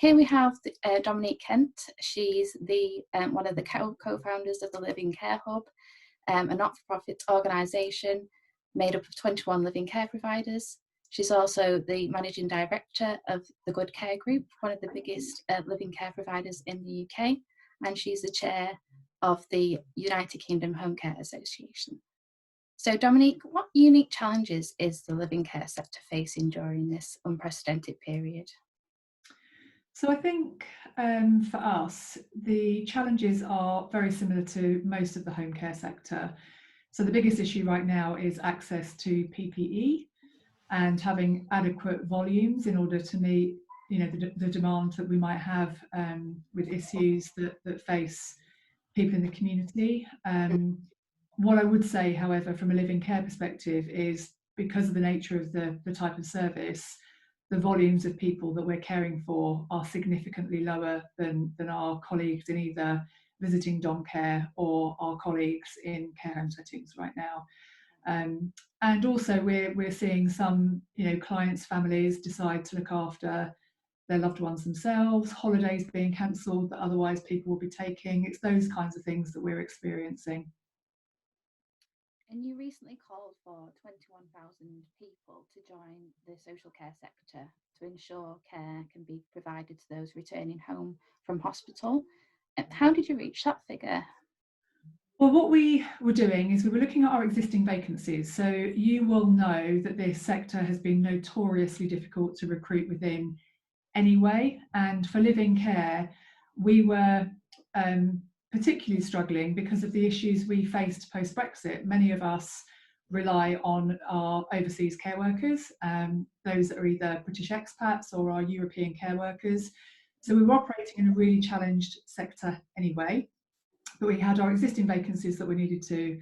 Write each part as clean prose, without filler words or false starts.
here we have Dominique Kent. She's one of the co-founders of the Living Care Hub, a not-for-profit organisation made up of 21 living care providers. She's also the managing director of the Good Care Group, one of the biggest living care providers in the UK, and she's the chair of the United Kingdom Homecare Association. So Dominique, what unique challenges is the living care sector facing during this unprecedented period? So I think for us, the challenges are very similar to most of the home care sector. So the biggest issue right now is access to PPE and having adequate volumes in order to meet, the demand that we might have with issues that face people in the community. What I would say, however, from a living care perspective is because of the nature of the type of service, the volumes of people that we're caring for are significantly lower than our colleagues in either visiting dom care or our colleagues in care home settings right now. And also we're seeing some clients' families decide to look after their loved ones themselves, holidays being cancelled that otherwise people will be taking. It's those kinds of things that we're experiencing. And you recently called for 21,000 people to join the social care sector to ensure care can be provided to those returning home from hospital. How did you reach that figure? Well, what we were doing is we were looking at our existing vacancies. So you will know that this sector has been notoriously difficult to recruit within anyway. And for living care, we were particularly struggling because of the issues we faced post-Brexit. Many of us rely on our overseas care workers, those that are either British expats or our European care workers. So we were operating in a really challenged sector anyway, but we had our existing vacancies that we needed to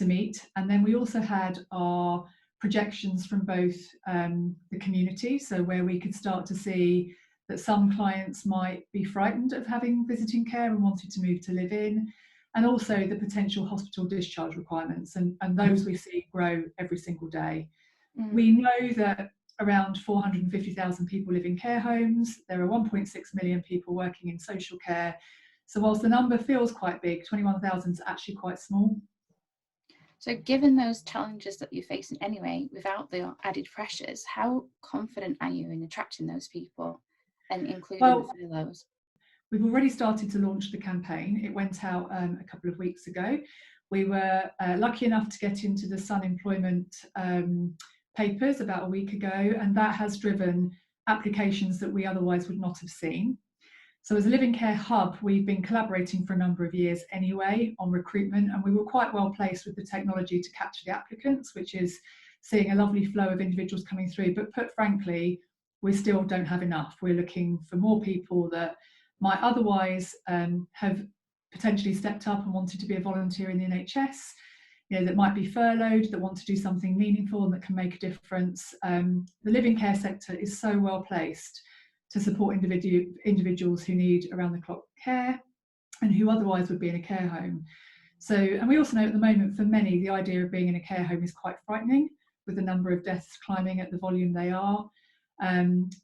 meet. And then we also had our projections from both the community, so where we could start to see that some clients might be frightened of having visiting care and wanted to move to live in, and also the potential hospital discharge requirements, and those we see grow every single day. We know that around 450,000 people live in care homes. There are 1.6 million people working in social care. So whilst the number feels quite big, 21,000 is actually quite small. So given those challenges that you're facing anyway, without the added pressures, how confident are you in attracting those people and including the furloughs? We've already started to launch the campaign. It went out a couple of weeks ago. We were lucky enough to get into the Sun Employment papers about a week ago, and that has driven applications that we otherwise would not have seen. So as a living care hub, we've been collaborating for a number of years anyway on recruitment, and we were quite well placed with the technology to capture the applicants, which is seeing a lovely flow of individuals coming through. But put frankly, we still don't have enough. We're looking for more people that might otherwise have potentially stepped up and wanted to be a volunteer in the NHS, that might be furloughed, that want to do something meaningful and that can make a difference. The living care sector is so well placed to support individuals who need around-the-clock care and who otherwise would be in a care home. So, and we also know at the moment for many, the idea of being in a care home is quite frightening, with the number of deaths climbing at the volume they are.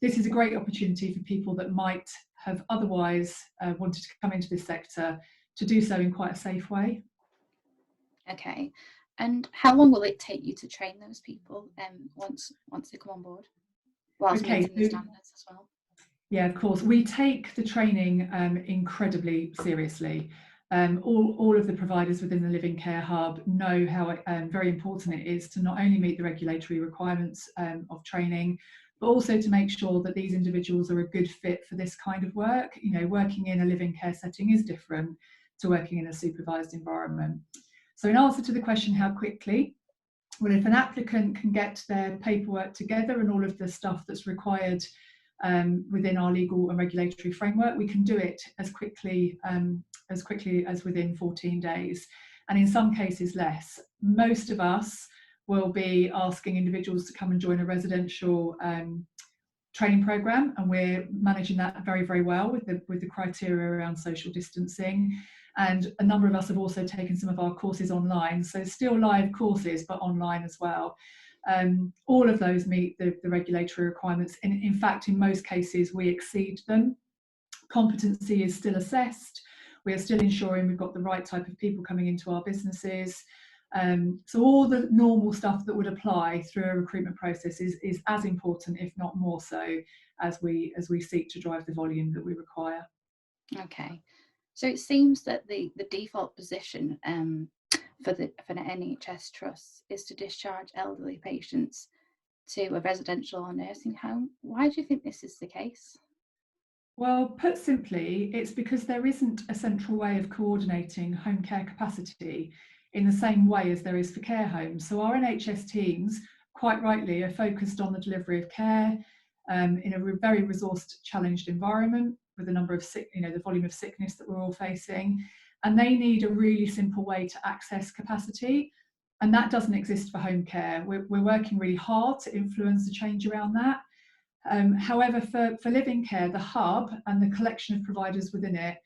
This is a great opportunity for people that might have otherwise wanted to come into this sector to do so in quite a safe way. Okay, and how long will it take you to train those people once they come on board, whilst meeting the standards as well? Yeah, of course. We take the training incredibly seriously. All of the providers within the Living Care Hub know how very important it is to not only meet the regulatory requirements of training, but also to make sure that these individuals are a good fit for this kind of work. Working in a living care setting is different to working in a supervised environment. So in answer to the question, how quickly? Well, if an applicant can get their paperwork together and all of the stuff that's required within our legal and regulatory framework, we can do it as quickly as within 14 days, and in some cases less. Most of us will be asking individuals to come and join a residential training program, and we're managing that very, very well with the criteria around social distancing. And a number of us have also taken some of our courses online, so still live courses, but online as well. All of those meet the regulatory requirements. In fact, in most cases, we exceed them. Competency is still assessed. We are still ensuring we've got the right type of people coming into our businesses. So all the normal stuff that would apply through a recruitment process is as important, if not more so, as we seek to drive the volume that we require. Okay, so it seems that the default position for an NHS trust is to discharge elderly patients to a residential or nursing home. Why do you think this is the case? Well, put simply, it's because there isn't a central way of coordinating home care capacity in the same way as there is for care homes. So our NHS teams, quite rightly, are focused on the delivery of care in a very resourced, challenged environment with the number of the volume of sickness that we're all facing. And they need a really simple way to access capacity. And that doesn't exist for home care. We're working really hard to influence the change around that. However, for living care, the hub and the collection of providers within it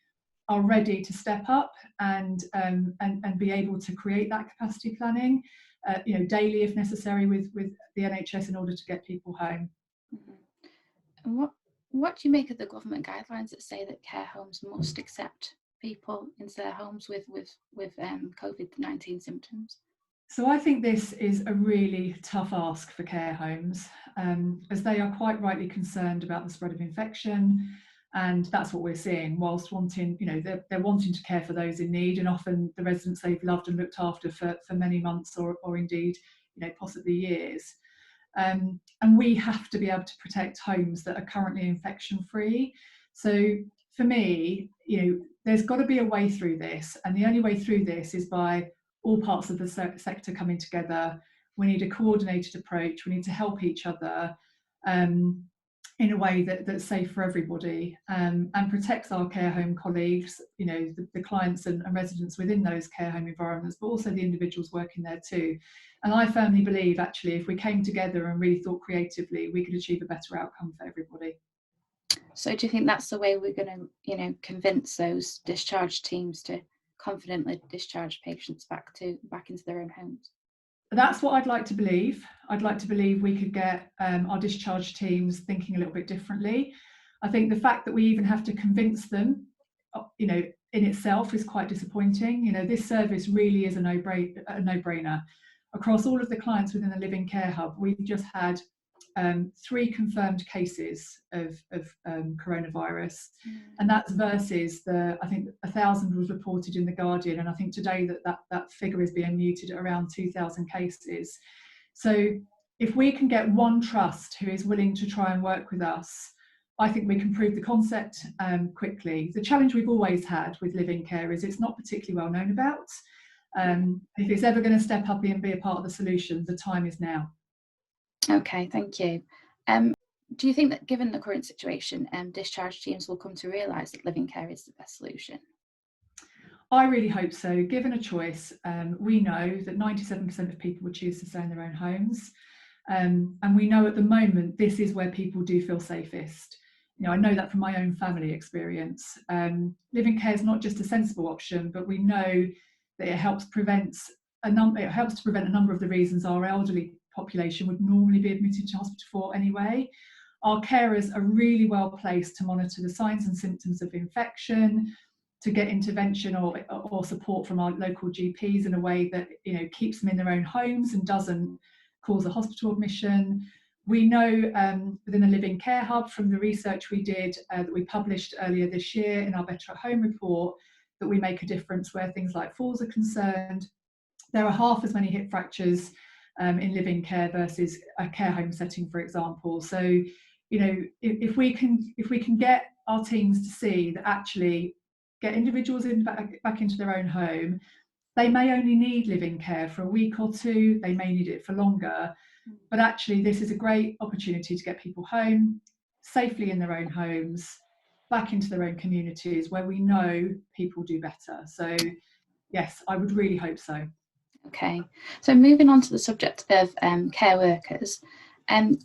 are ready to step up and be able to create that capacity planning, daily if necessary with the NHS in order to get people home. Mm-hmm. And what do you make of the government guidelines that say that care homes must accept people into their homes with COVID-19 symptoms? So I think this is a really tough ask for care homes, as they are quite rightly concerned about the spread of infection, and that's what we're seeing. Whilst wanting, they're wanting to care for those in need, and often the residents they've loved and looked after for many months or indeed, possibly years. And we have to be able to protect homes that are currently infection-free. So for me, there's got to be a way through this, and the only way through this is by all parts of the sector coming together. We need a coordinated approach. We need to help each other in a way that's safe for everybody and protects our care home colleagues, the clients and residents within those care home environments, but also the individuals working there too. And I firmly believe, actually, if we came together and really thought creatively, we could achieve a better outcome for everybody. So do you think that's the way we're going to, convince those discharge teams to confidently discharge patients back into their own homes? That's what I'd like to believe. I'd like to believe we could get our discharge teams thinking a little bit differently. I think the fact that we even have to convince them, in itself is quite disappointing. This service really is a no-brainer. Across all of the clients within the Living Care Hub, we've just had 3 confirmed cases of coronavirus, and that's versus I think 1,000 was reported in The Guardian, and I think today that figure is being muted at around 2,000 cases. So if we can get one trust who is willing to try and work with us, I think we can prove the concept quickly. The challenge we've always had with living care is it's not particularly well known about. If it's ever going to step up and be a part of the solution, the time is now. Okay, thank you. Do you think that given the current situation, discharge teams will come to realise that living care is the best solution? I really hope so. Given a choice, we know that 97% of people would choose to stay in their own homes. And we know at the moment, this is where people do feel safest. I know that from my own family experience. Living care is not just a sensible option, but we know that it helps to prevent a number of the reasons our elderly population would normally be admitted to hospital for anyway. Our carers are really well placed to monitor the signs and symptoms of infection, to get intervention or support from our local GPs in a way that keeps them in their own homes and doesn't cause a hospital admission. We know within the Living Care Hub from the research we did that we published earlier this year in our Better at Home report that we make a difference where things like falls are concerned. There are half as many hip fractures in living care versus a care home setting, for example. So, if we can get our teams to see that actually get individuals back into their own home, they may only need living care for a week or 2, they may need it for longer, but actually this is a great opportunity to get people home safely in their own homes, back into their own communities where we know people do better. So yes, I would really hope so. Okay, so moving on to the subject of care workers,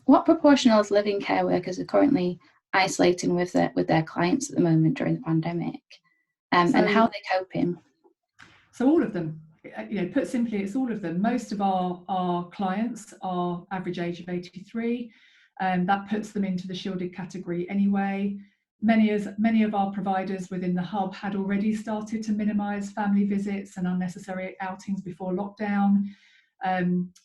what proportion of living care workers are currently isolating with their clients at the moment during the pandemic, and how are they coping? So all of them, put simply, it's all of them. Most of our clients are average age of 83, and that puts them into the shielded category anyway. Many of our providers within the hub had already started to minimise family visits and unnecessary outings before lockdown.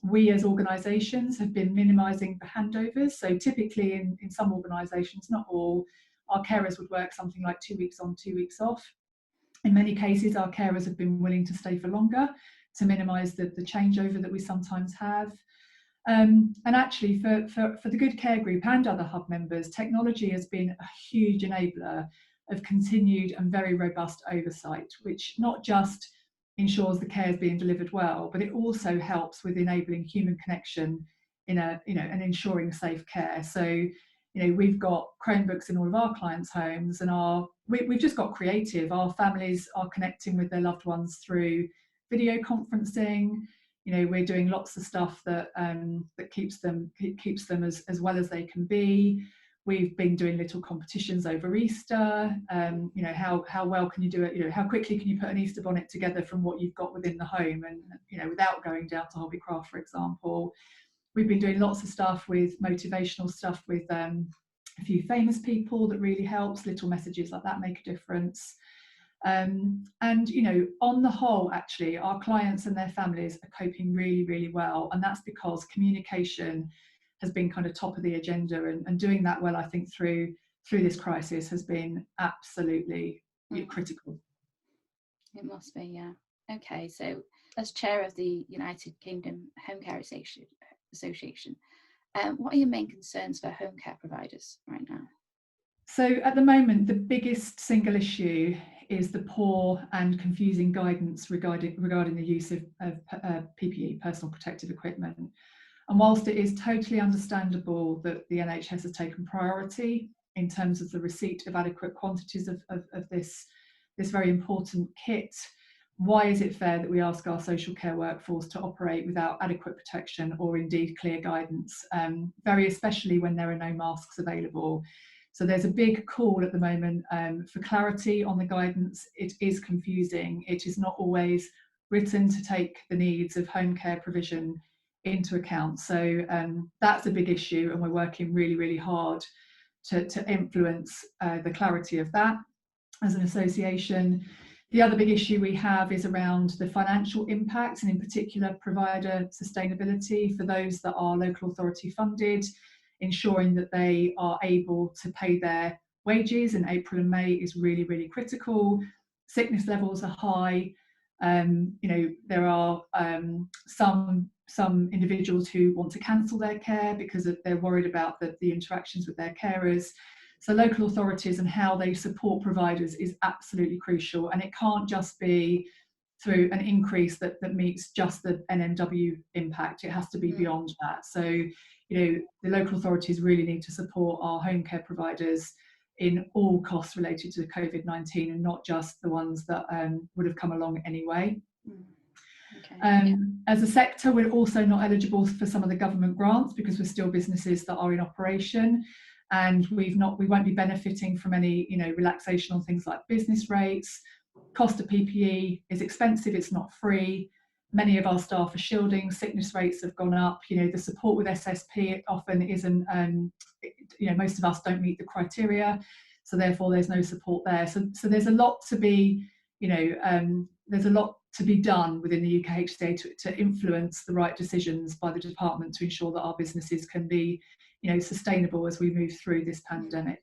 We as organisations have been minimising the handovers. So typically in some organisations, not all, our carers would work something like 2 weeks on, 2 weeks off. In many cases, our carers have been willing to stay for longer to minimise the changeover that we sometimes have. And actually for the Good Care Group and other hub members, technology has been a huge enabler of continued and very robust oversight, which not just ensures the care is being delivered well, but it also helps with enabling human connection in and ensuring safe care. So, we've got Chromebooks in all of our clients' homes, and we've just got creative. Our families are connecting with their loved ones through video conferencing. We're doing lots of stuff that keeps them as well as they can be. We've been doing little competitions over Easter. How well can you do it? How quickly can you put an Easter bonnet together from what you've got within the home, and without going down to Hobbycraft, for example. We've been doing lots of stuff with motivational stuff with a few famous people that really helps. Little messages like that make a difference. And on the whole, actually, our clients and their families are coping really, really well, and that's because communication has been kind of top of the agenda, and doing that well, I think, through this crisis has been absolutely critical. It must be, yeah. Okay, so as chair of the United Kingdom Homecare Association, what are your main concerns for home care providers right now? So at the moment, the biggest single issue is the poor and confusing guidance regarding the use of PPE, personal protective equipment. And whilst it is totally understandable that the NHS has taken priority in terms of the receipt of adequate quantities of this very important kit, why is it fair that we ask our social care workforce to operate without adequate protection or indeed clear guidance, very especially when there are no masks available? So there's a big call at the moment for clarity on the guidance. It is confusing. It is not always written to take the needs of home care provision into account. So that's a big issue, and we're working really, really hard to influence the clarity of that as an association. The other big issue we have is around the financial impact, and in particular provider sustainability for those that are local authority funded, ensuring that they are able to pay their wages in April and May is really, really critical. Sickness levels are high. There are some individuals who want to cancel their care because they're worried about the interactions with their carers. So local authorities and how they support providers is absolutely crucial, and it can't just be through an increase that meets just the NMW impact. It has to be beyond that. So, the local authorities really need to support our home care providers in all costs related to COVID-19, and not just the ones that would have come along anyway. Okay. As a sector, we're also not eligible for some of the government grants because we're still businesses that are in operation, and we won't be benefiting from any relaxation on things like business rates. Cost of PPE is expensive, it's not free. Many of our staff are shielding, sickness rates have gone up. The support with SSP often isn't, most of us don't meet the criteria, so therefore there's no support there. So there's a lot to be, there's a lot to be done within the UKHCA to influence the right decisions by the department to ensure that our businesses can be, sustainable as we move through this pandemic.